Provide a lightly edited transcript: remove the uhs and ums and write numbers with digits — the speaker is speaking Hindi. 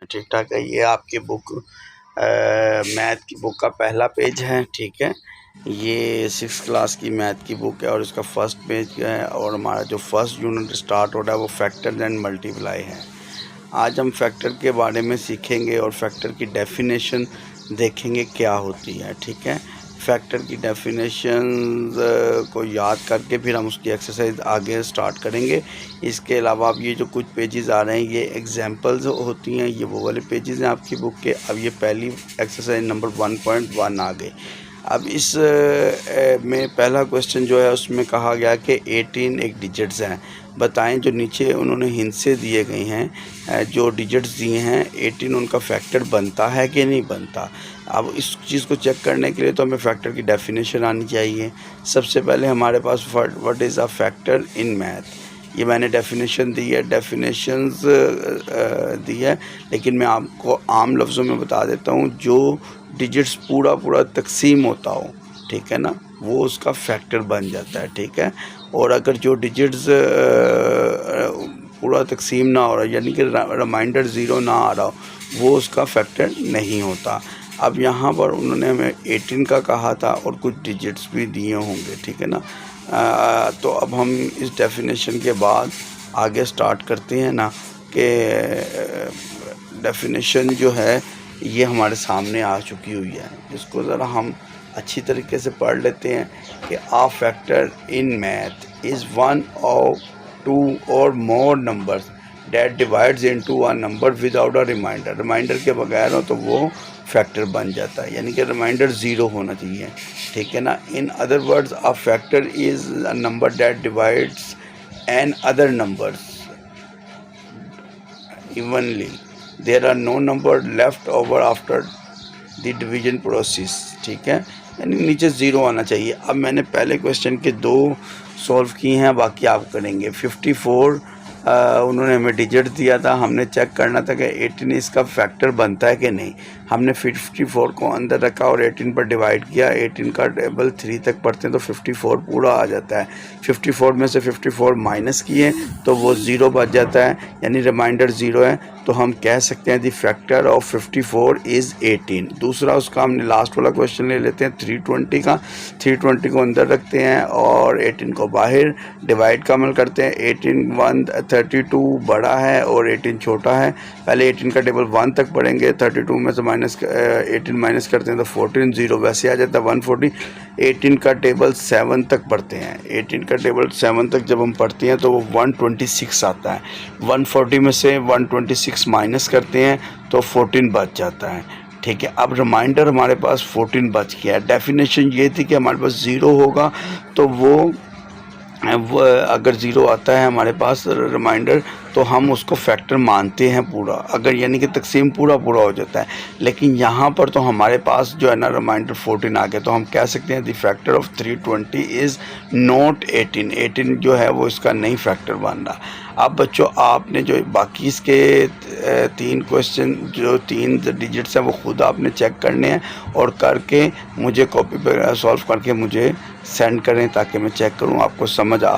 ठीक ठाक है। ये आपकी बुक मैथ की बुक का पहला पेज है। ठीक है, ये 6th क्लास की मैथ की बुक है और इसका फर्स्ट पेज है और हमारा जो फर्स्ट यूनिट स्टार्ट हो रहा है वो फैक्टर एंड मल्टीप्लाई है। आज हम फैक्टर के बारे में सीखेंगे और फैक्टर की डेफिनेशन देखेंगे क्या होती है। ठीक है, फैक्टर की डेफिनेशन को याद करके फिर हम उसकी एक्सरसाइज आगे स्टार्ट करेंगे। इसके अलावा अब ये जो कुछ पेजेस आ रहे हैं ये एग्जांपल्स होती हैं, ये वो वाले पेजेस हैं आपकी बुक के। अब ये पहली एक्सरसाइज नंबर 1.1 आ गई। अब इस में पहला क्वेश्चन जो है उसमें कहा गया कि 18 एक डिजिट्स हैं, बताएं। जो नीचे उन्होंने हिंट से दिए गए हैं, जो डिजिट्स दिए हैं 18, उनका फैक्टर बनता है कि नहीं बनता। अब इस चीज़ को चेक करने के लिए तो हमें फैक्टर की डेफिनेशन आनी चाहिए। सबसे पहले हमारे पास what is a factor in math, ये मैंने डेफिनेशन दी है, डेफिनेशंस दी है, लेकिन मैं आपको आम लफ्ज़ों में बता देता हूँ। जो डिजिट्स पूरा तकसीम होता हो, ठीक है ना, वो उसका फैक्टर बन जाता है। ठीक है, और अगर जो डिजिट्स पूरा तकसीम ना हो रहा, यानी कि रिमाइंडर ज़ीरो ना आ रहा हो, वो उसका फैक्टर नहीं होता। अब यहाँ पर उन्होंने हमें 18 का कहा था और कुछ डिजिट्स भी दिए होंगे। ठीक है ना, तो अब हम इस डेफिनेशन के बाद आगे स्टार्ट करते हैं ना कि डेफिनेशन जो है ये हमारे सामने आ चुकी हुई है। इसको ज़रा हम अच्छी तरीके से पढ़ लेते हैं कि a factor in math is one or two or more numbers that divides into a number without a remainder. Remainder के बगैर हो तो वो फैक्टर बन जाता है, यानी कि रिमाइंडर ज़ीरो होना चाहिए। ठीक है ना, in other words a factor is a number that divides an other numbers evenly, there are no number left over after the division process. ठीक है, यानी नीचे ज़ीरो आना चाहिए। अब मैंने पहले क्वेश्चन के 2 सॉल्व किए हैं, बाकी आप करेंगे। 54 उन्होंने हमें डिजिट दिया था, हमने चेक करना था कि 18 इसका फैक्टर बनता है कि नहीं। हमने 54 को अंदर रखा और 18 पर डिवाइड किया। 18 का टेबल 3 तक पढ़ते हैं तो 54 पूरा आ जाता है। 54 में से 54 माइनस किए तो वो ज़ीरो बच जाता है, यानी रिमाइंडर ज़ीरो है। तो हम कह सकते हैं द फैक्टर ऑफ 54 इज़ 18। दूसरा उसका हमने लास्ट वाला क्वेश्चन ले लेते हैं 320 का। 320 को अंदर रखते हैं और 18 को बाहर, डिवाइड का अमल करते हैं। 32 बड़ा है और 18 छोटा है। पहले 18 का टेबल 1 तक पढ़ेंगे, 32 में से 18 माइनस करते हैं तो 14, ज़ीरो वैसे आ जाता है 140। 18 का टेबल 7 तक पढ़ते हैं, 18 का टेबल 7 तक जब हम पढ़ते हैं तो वो 126 आता है। 140 में से 126 माइनस करते हैं तो 14 बच जाता है। ठीक है, अब रिमाइंडर हमारे पास 14 बच गया है। डेफिनेशन ये थी कि हमारे पास ज़ीरो होगा तो वो अगर ज़ीरो आता है हमारे पास रिमाइंडर तो हम उसको फैक्टर मानते हैं पूरा, अगर यानी कि तकसीम पूरा हो जाता है। लेकिन यहाँ पर तो हमारे पास जो है ना रिमाइंडर 14 आ गया, तो हम कह सकते हैं the factor of 320 is not 18। 18 जो है वो इसका नहीं फैक्टर बन रहा। अब बच्चों आपने जो बाकी इसके 3 क्वेश्चन जो 3 डिजिट्स हैं वो खुद आपने चेक करने हैं और करके मुझे कॉपी पर सॉल्व करके मुझे सेंड करें ताकि मैं चेक करूं आपको समझ आ